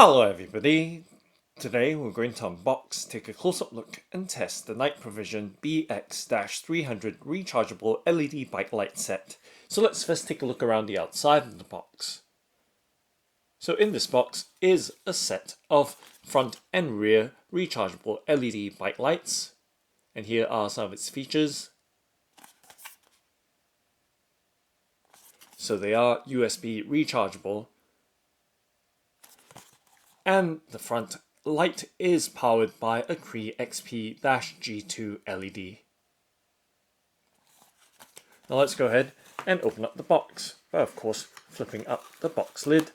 Hello everybody! Today we're going to unbox, take a close-up look and test the Night Provision BX-300 rechargeable LED bike light set. So let's first take a look around the outside of the box. So in this box is a set of front and rear rechargeable LED bike lights, and here are some of its features. So they are USB rechargeable, and the front light is powered by a Cree XP-G2 LED. Now let's go ahead and open up the box by, of course, flipping up the box lid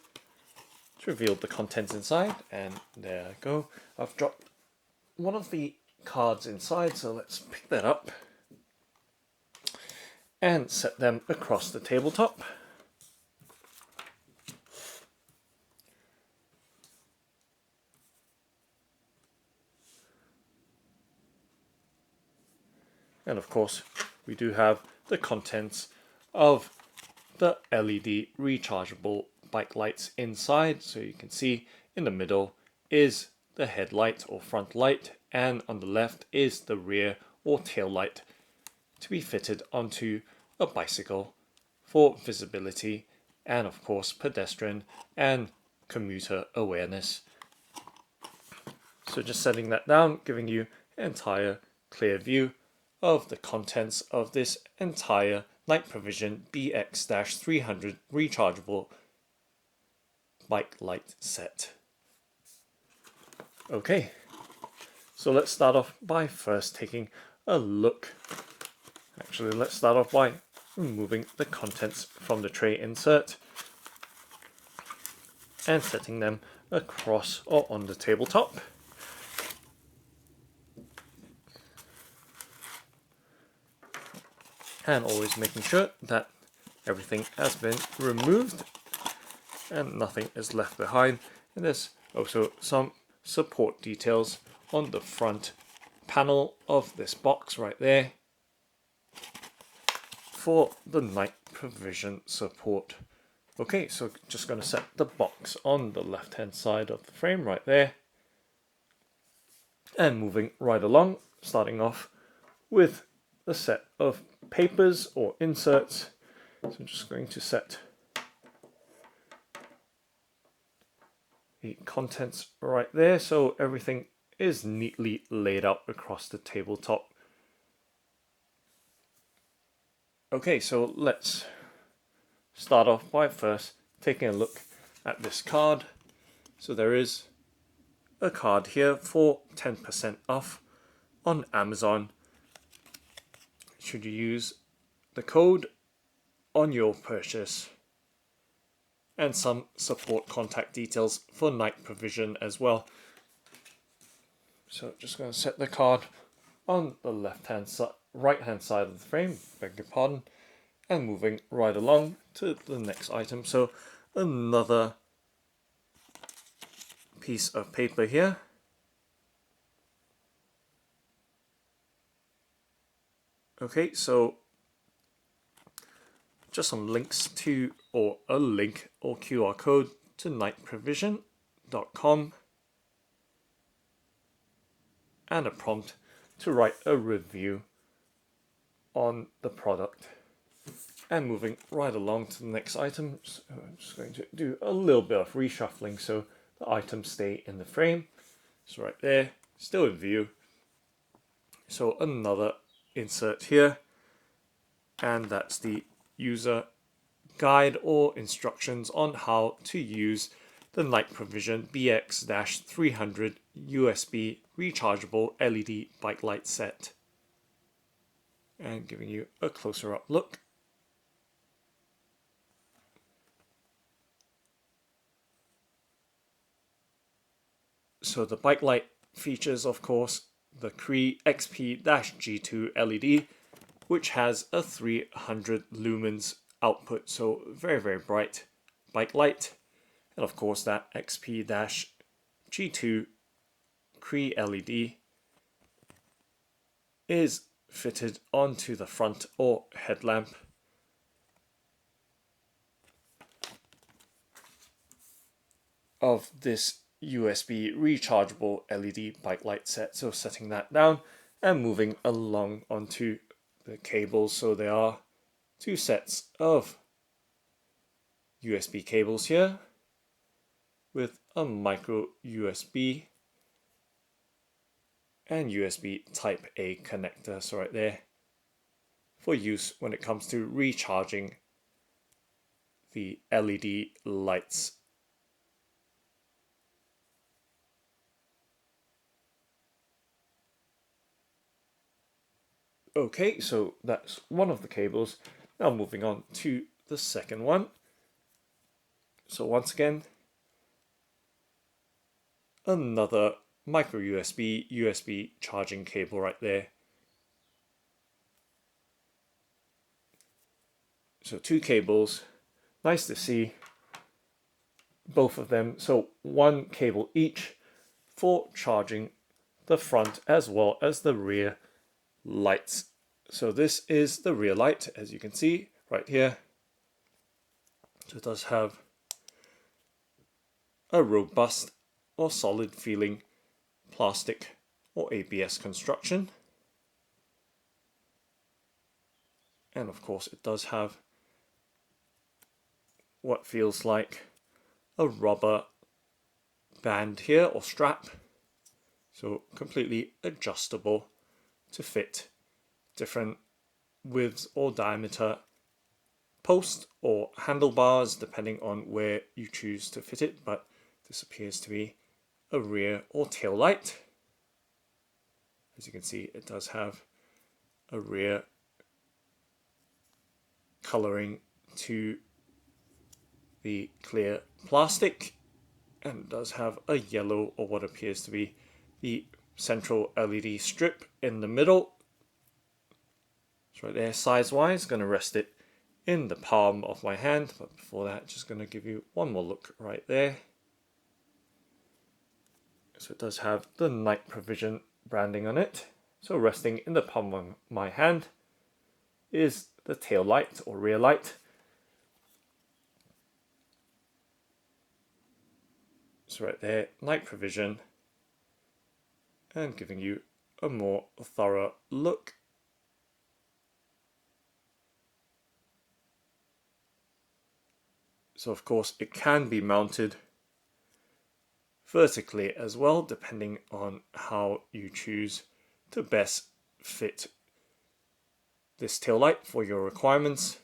to reveal the contents inside. And there I go. I've dropped one of the cards inside, so let's pick that up and set them across the tabletop. And of course, we do have the contents of the LED rechargeable bike lights inside. So you can see in the middle is the headlight or front light, and on the left is the rear or tail light to be fitted onto a bicycle for visibility and of course pedestrian and commuter awareness. So just setting that down, giving you an entire clear view of the contents of this entire Night Provision BX-300 rechargeable bike light set. Okay, so let's start off by first taking a look. Actually, let's start off by removing the contents from the tray insert and setting them across or on the tabletop. And always making sure that everything has been removed and nothing is left behind. And there's also some support details on the front panel of this box right there for the Night Provision support. Okay, so just going to set the box on the left hand side of the frame right there, and moving right along, starting off with the set of papers or inserts. So I'm just going to set the contents right there so everything is neatly laid out across the tabletop. Okay, so let's start off by first taking a look at this card. So there is a card here for 10% off on Amazon should you use the code on your purchase, and some support contact details for Night Provision as well. So just going to set the card on the right hand side of the frame, beg your pardon, and moving right along to the next item. So another piece of paper here. Okay, so just some links to, or a link or QR code to nightprovision.com and a prompt to write a review on the product. And moving right along to the next item, so I'm just going to do a little bit of reshuffling so the items stay in the frame. So right there, still in view. So another insert here, and that's the user guide or instructions on how to use the Night Provision BX-300 USB rechargeable LED bike light set, and giving you a closer up look. So the bike light features, of course, the Cree XP-G2 LED, which has a 300 lumens output, so very, very bright bike light. And of course that XP-G2 Cree LED is fitted onto the front or headlamp of this USB rechargeable LED bike light set. So setting that down and moving along onto the cables. So there are two sets of USB cables here with a micro USB and USB type A connector. So right there for use when it comes to recharging the LED lights. Okay, so that's one of the cables. Now moving on to the second one. So once again, another micro USB charging cable right there. So two cables, nice to see both of them. So one cable each for charging the front as well as the rear lights. So this is the rear light, as you can see right here. So it does have a robust or solid feeling plastic or ABS construction. And of course it does have what feels like a rubber band here or strap. So completely adjustable to fit different widths or diameter post or handlebars depending on where you choose to fit it, but this appears to be a rear or tail light. As you can see, it does have a rear coloring to the clear plastic, and it does have a yellow or what appears to be the central LED strip in the middle. So right there, size wise, going to rest it in the palm of my hand, but before that, just going to give you one more look right there. So it does have the night provision branding on it. So resting in the palm of my hand is the tail light or rear light. So right there, night provision, and giving you a more thorough look. So of course it can be mounted vertically as well, depending on how you choose to best fit this tail light for your requirements.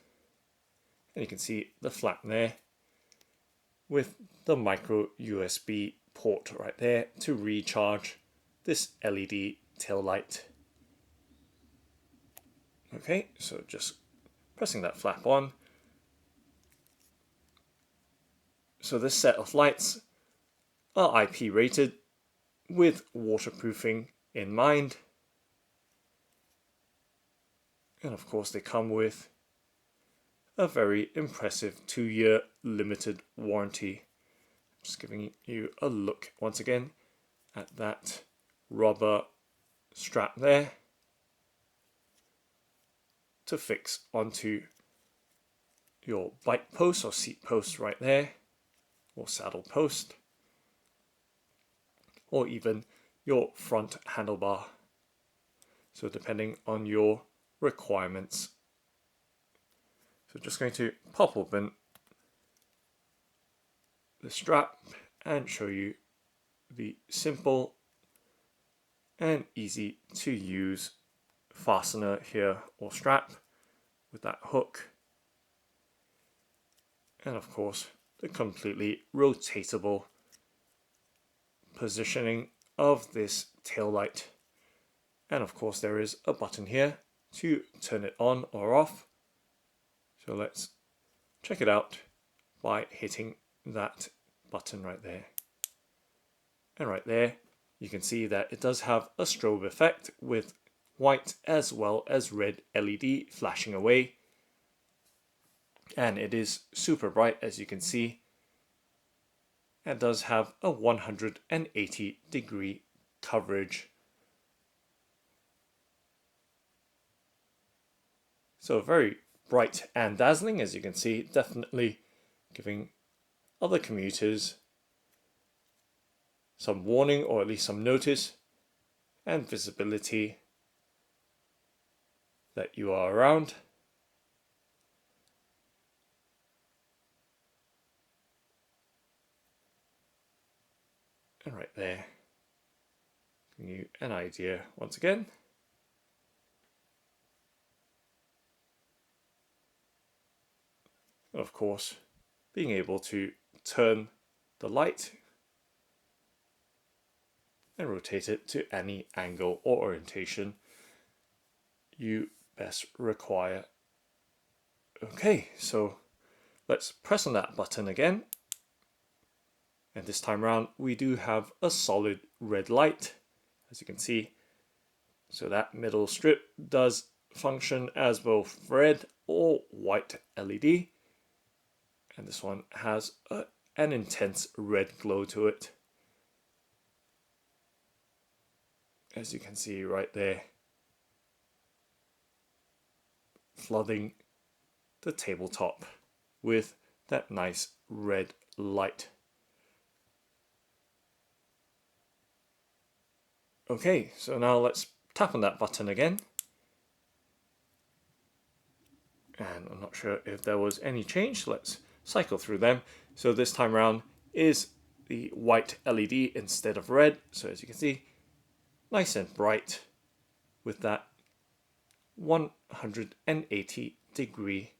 And you can see the flap there with the micro USB port right there to recharge this LED tail light. Okay, so just pressing that flap on. So this set of lights are IP rated with waterproofing in mind. And of course they come with a very impressive 2-year limited warranty. Just giving you a look once again at that rubber strap there to fix onto your bike post or seat post right there, or saddle post, or even your front handlebar. So depending on your requirements. So just going to pop open the strap and show you the simple and easy to use fastener here or strap with that hook, and of course the completely rotatable positioning of this tail light. And of course there is a button here to turn it on or off. So let's check it out by hitting that button right there. And right there you can see that it does have a strobe effect with white as well as red LED flashing away. And it is super bright, as you can see. It does have a 180-degree coverage. So very bright and dazzling, as you can see, definitely giving other commuters some warning or at least some notice and visibility that you are around. And right there, giving you an idea once again. Of course, being able to turn the light and rotate it to any angle or orientation you best require. Okay, so let's press on that button again. And this time around, we do have a solid red light, as you can see. So that middle strip does function as both red or white LED. And this one has an intense red glow to it, as you can see right there, flooding the tabletop with that nice red light. Okay, so now let's tap on that button again. And I'm not sure if there was any change. Let's cycle through them. So this time around is the white LED instead of red. So as you can see, nice and bright with that 180-degree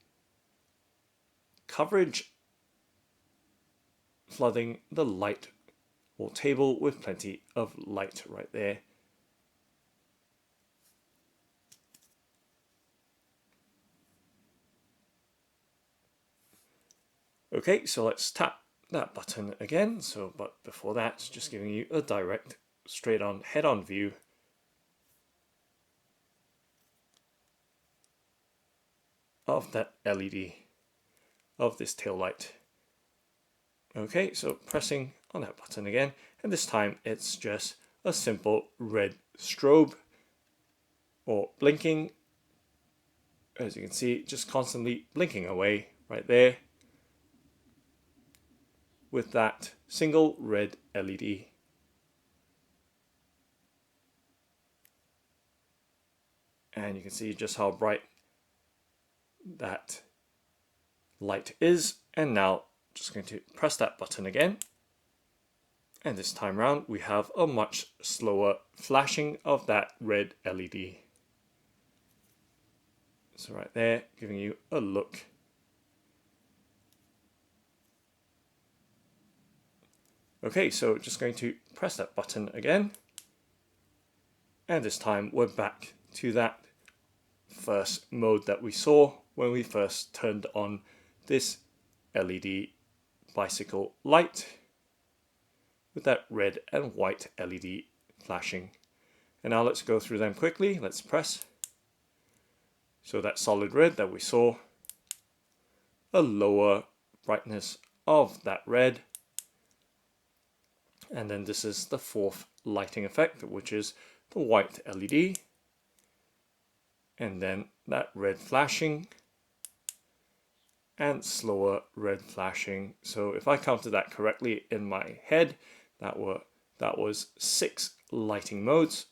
coverage, flooding the light or table with plenty of light right there. Okay, so let's tap that button again. But before that, just giving you a direct, straight on, head-on view of that LED, of this tail light. Okay, so pressing on that button again, and this time it's just a simple red strobe or blinking. As you can see, just constantly blinking away right there with that single red LED. And you can see just how bright that light is. And now just going to press that button again. And this time around, we have a much slower flashing of that red LED. So right there, giving you a look. Okay, so just going to press that button again. And this time we're back to that first mode that we saw when we first turned on this LED bicycle light with that red and white LED flashing. And now let's go through them quickly. Let's press. So that solid red that we saw, a lower brightness of that red. And then this is the fourth lighting effect, which is the white LED. And then that red flashing and slower red flashing. So if I counted that correctly in my head, that was 6 lighting modes.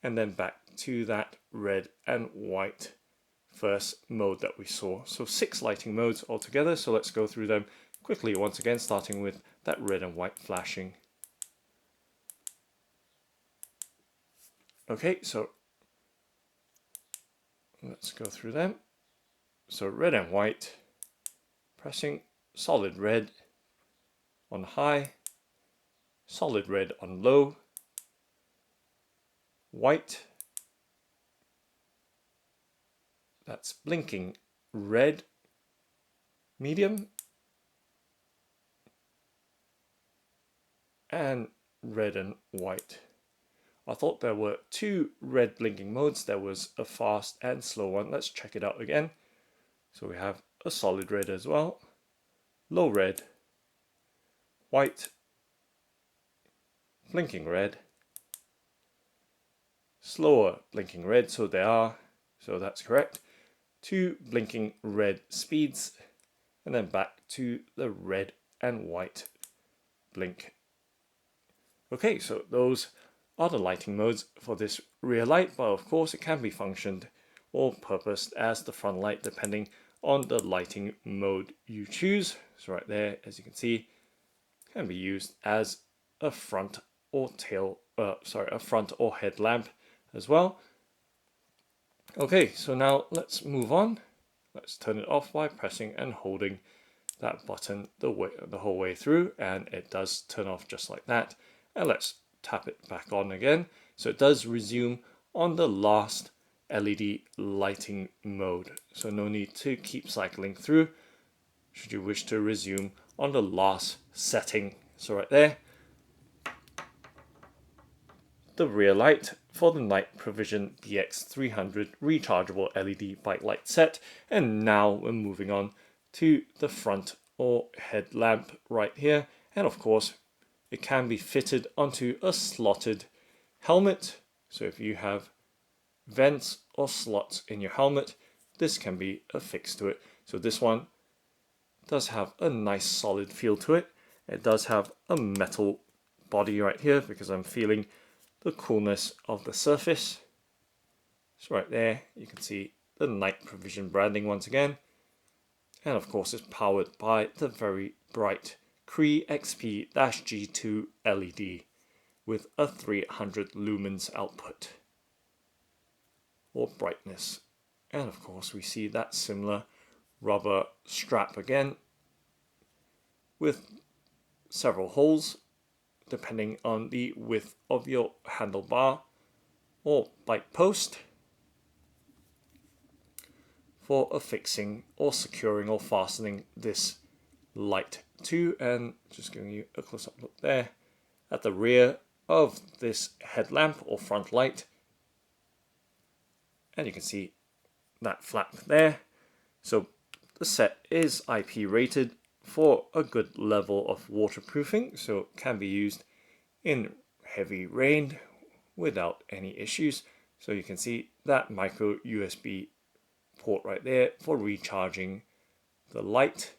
And then back to that red and white first mode that we saw. So 6 lighting modes altogether. So let's go through them quickly once again, starting with that red and white flashing. Okay, so let's go through them. So red and white, pressing solid red on high, solid red on low, white, that's blinking red, medium, and red and white. I thought there were 2 red blinking modes. There was a fast and slow one. Let's check it out again. So we have a solid red as well, low red, white, blinking red, slower blinking red. So that's correct. 2 blinking red speeds, and then back to the red and white blink Okay, so those are the lighting modes for this rear light, but of course it can be functioned or purposed as the front light depending on the lighting mode you choose. So right there, as you can see, can be used as a front or a front or headlamp as well. Okay, so now let's move on. Let's turn it off by pressing and holding that button the whole way through, and it does turn off just like that. And let's tap it back on again. So it does resume on the last LED lighting mode. So no need to keep cycling through should you wish to resume on the last setting. So right there, the rear light for the Night Provision BX-300 rechargeable LED bike light set. And now we're moving on to the front or headlamp right here. And of course, it can be fitted onto a slotted helmet. So if you have vents or slots in your helmet, this can be affixed to it. So this one does have a nice solid feel to it. It does have a metal body right here because I'm feeling the coolness of the surface. So right there, you can see the Night Provision branding once again. And of course, it's powered by the very bright Cree XP-G2 LED with a 300 lumens output or brightness. And of course, we see that similar rubber strap again with several holes depending on the width of your handlebar or bike post for affixing or securing or fastening this light to. And just giving you a close-up look there at the rear of this headlamp or front light, and you can see that flap there. So the set is IP rated for a good level of waterproofing, so it can be used in heavy rain without any issues. So you can see that micro USB port right there for recharging the light.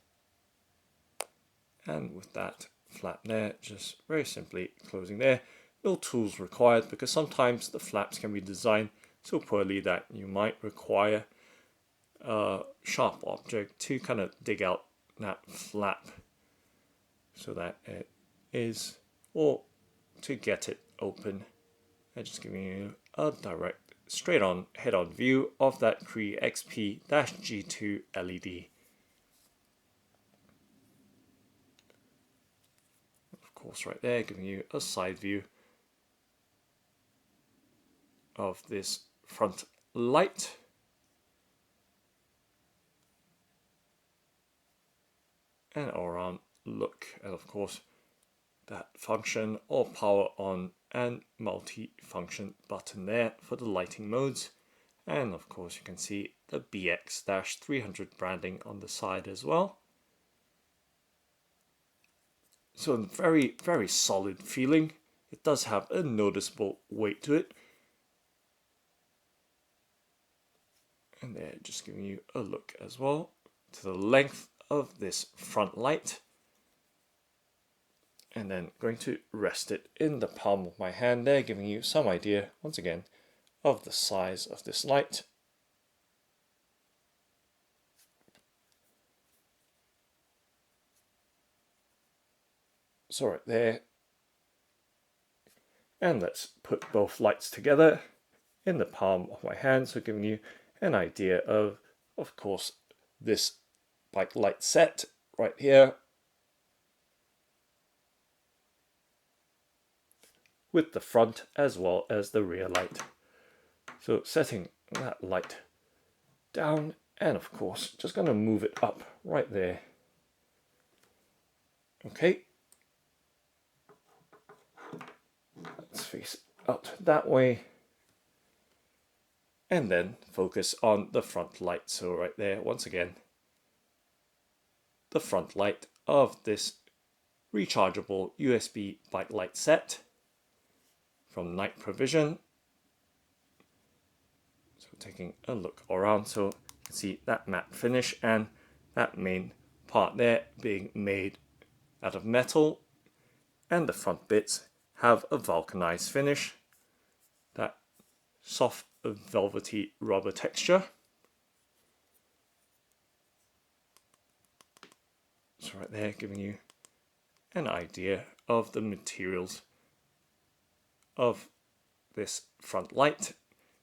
And with that flap there, just very simply closing there. No tools required because sometimes the flaps can be designed so poorly that you might require a sharp object to kind of dig out that flap so that it is, or to get it open. I'm just giving you a direct straight on head-on view of that Cree XP-G2 LED. Of course right there, giving you a side view of this front light. And all around look, and of course that function or power on and multi-function button there for the lighting modes. And of course you can see the BX-300 branding on the side as well. So very, very solid feeling. It does have a noticeable weight to it. And there, just giving you a look as well to the length of this front light. And then going to rest it in the palm of my hand there, giving you some idea, once again, of the size of this light. So right there. And let's put both lights together in the palm of my hand, so giving you an idea of course, this bike light set right here with the front as well as the rear light. So setting that light down, and of course just going to move it up right there. Okay, let's face it out that way, and then focus on the front light. So right there, once again, the front light of this rechargeable USB bike light set from Night Provision. So taking a look around, so you can see that matte finish and that main part there being made out of metal, and the front bits have a vulcanized finish, that soft velvety rubber texture. So right there, giving you an idea of the materials of this front light.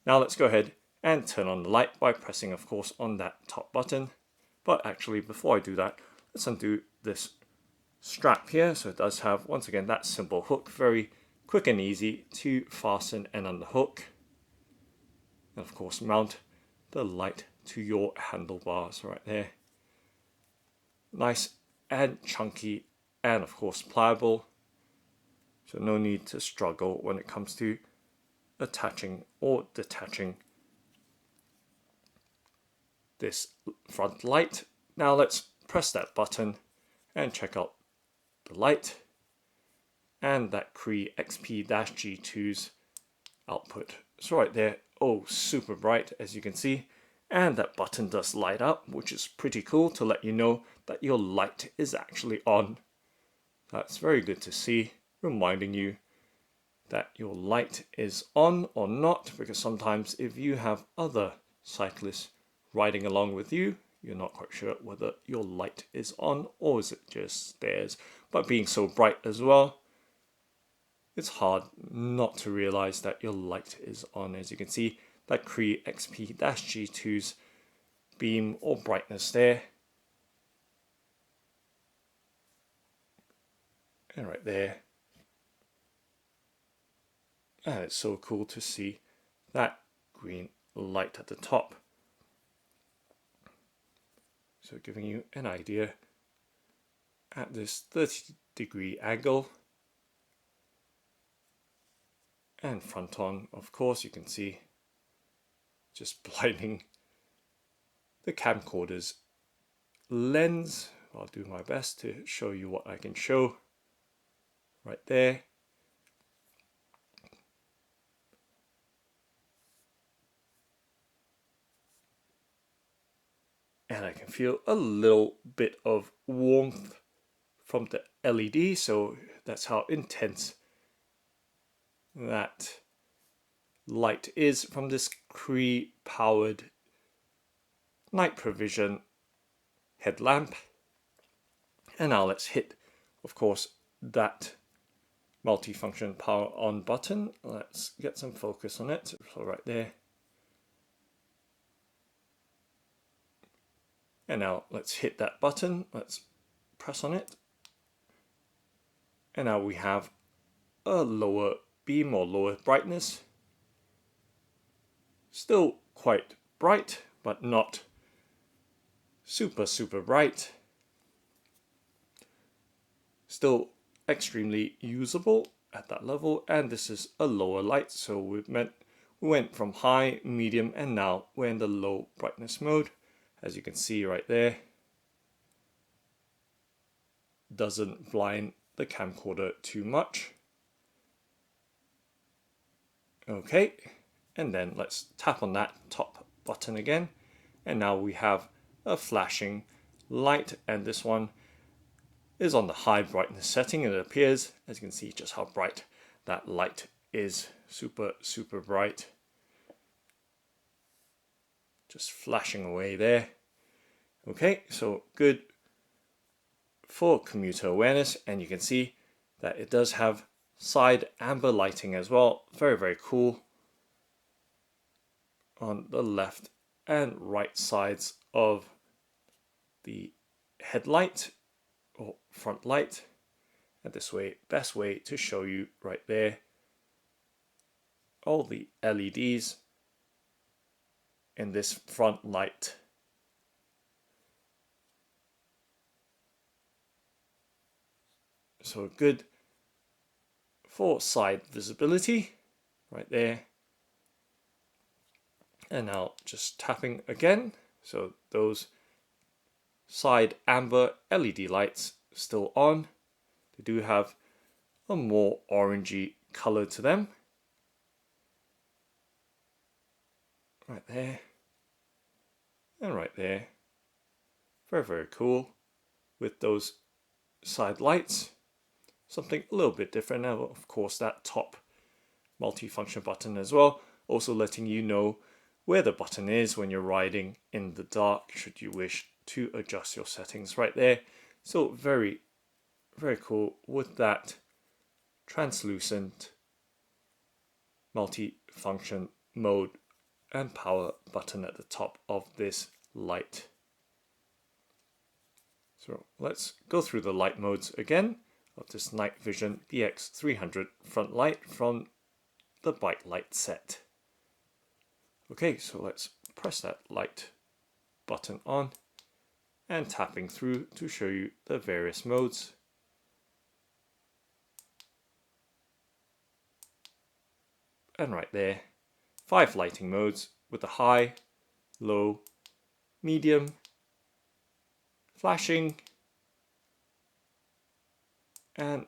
Now let's go ahead and turn on the light by pressing, of course, on that top button. But actually, before I do that, let's undo this strap here. So it does have, once again, that simple hook, very quick and easy to fasten and unhook. And of course, mount the light to your handlebars right there. Nice and chunky, and of course pliable. So no need to struggle when it comes to attaching or detaching this front light. Now let's press that button and check out the light and that Cree XP-G2's output. So right there, oh, super bright, as you can see. And that button does light up, which is pretty cool to let you know that your light is actually on. That's very good to see, reminding you that your light is on or not, because sometimes if you have other cyclists riding along with you, you're not quite sure whether your light is on or is it just theirs. But being so bright as well, it's hard not to realize that your light is on. As you can see, that Cree XP-G2's beam or brightness there. And right there. And it's so cool to see that green light at the top. So giving you an idea at this 30-degree angle. And front on, of course, you can see just blinding the camcorder's lens. I'll do my best to show you what I can show right there. And I can feel a little bit of warmth from the LED, so that's how intense that light is from this Cree powered night provision headlamp. And now let's hit, of course, that multifunction power on button. Let's get some focus on it. So right there. And now let's hit that button. Let's press on it. And now we have a lower beam or lower brightness. Still quite bright, but not super bright. Still extremely usable at that level. And this is a lower light, so we went from high, medium, and now we're in the low brightness mode. As you can see right there, doesn't blind the camcorder too much. Okay, and then let's tap on that top button again, and now we have a flashing light, and this one is on the high brightness setting, and it appears, as you can see, just how bright that light is. Super bright. Just flashing away there. Okay, so good for commuter awareness, and you can see that it does have side amber lighting as well. Very cool on the left and right sides of the headlight or front light. And this way, best way to show you right there, all the LEDs in this front light. So good for side visibility right there. And now just tapping again. So those side amber LED lights still on. They do have a more orangey color to them. Right there. And right there. Very cool with those side lights. something a little bit different. Now, of course, that top multifunction button as well, also letting you know where the button is when you're riding in the dark, should you wish to adjust your settings right there. So very, very cool with that translucent multi-function mode and power button at the top of this light. So let's go through the light modes again of this night vision BX-300 front light from the bike light set. Okay, so let's press that light button on and tapping through to show you the various modes. And right there, 5 lighting modes with the high, low, medium, flashing, and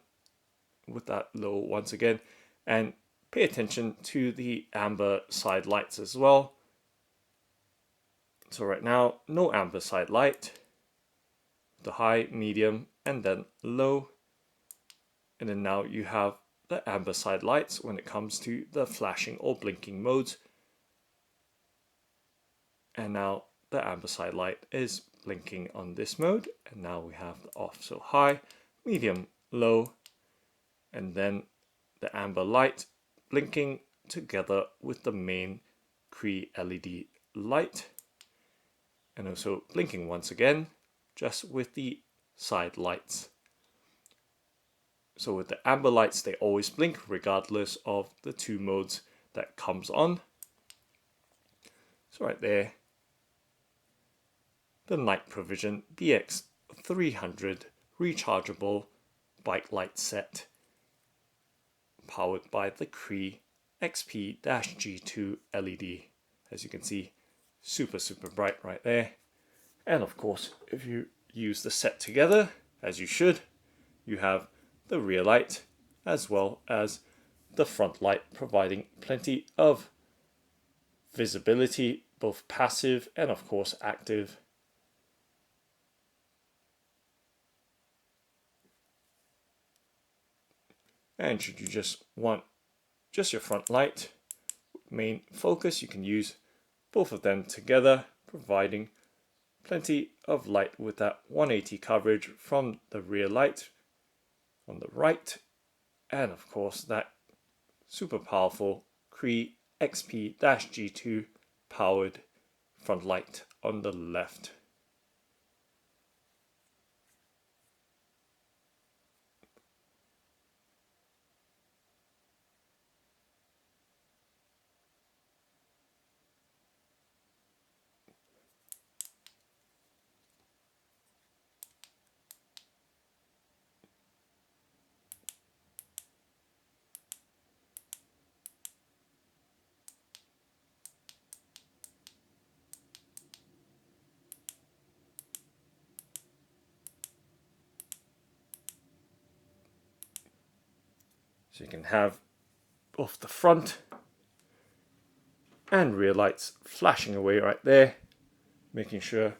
with that low once again. And pay attention to the amber side lights as well. So right now, no amber side light. The high, medium, and then low. And then now you have the amber side lights when it comes to the flashing or blinking modes. And now the amber side light is blinking on this mode. And now we have the off. So high, medium, low, and then the amber light blinking together with the main Cree LED light. And also blinking once again, just with the side lights. So with the amber lights, they always blink regardless of the 2 modes that comes on. So right there, the night provision BX-300 rechargeable bike light set, powered by the Cree XP-G2 LED. As you can see, super bright right there. And of course, if you use the set together, as you should, you have the rear light as well as the front light, providing plenty of visibility, both passive and of course active. And should you just want just your front light main focus, you can use both of them together, providing plenty of light with that 180 coverage from the rear light on the right, and of course that super powerful Cree XP-G2 powered front light on the left. So you can have both the front and rear lights flashing away right there, making sure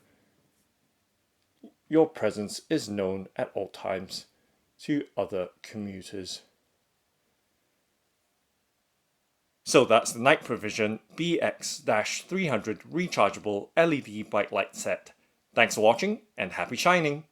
your presence is known at all times to other commuters. So that's the night provision BX-300 rechargeable LED bike light set. Thanks for watching and happy shining!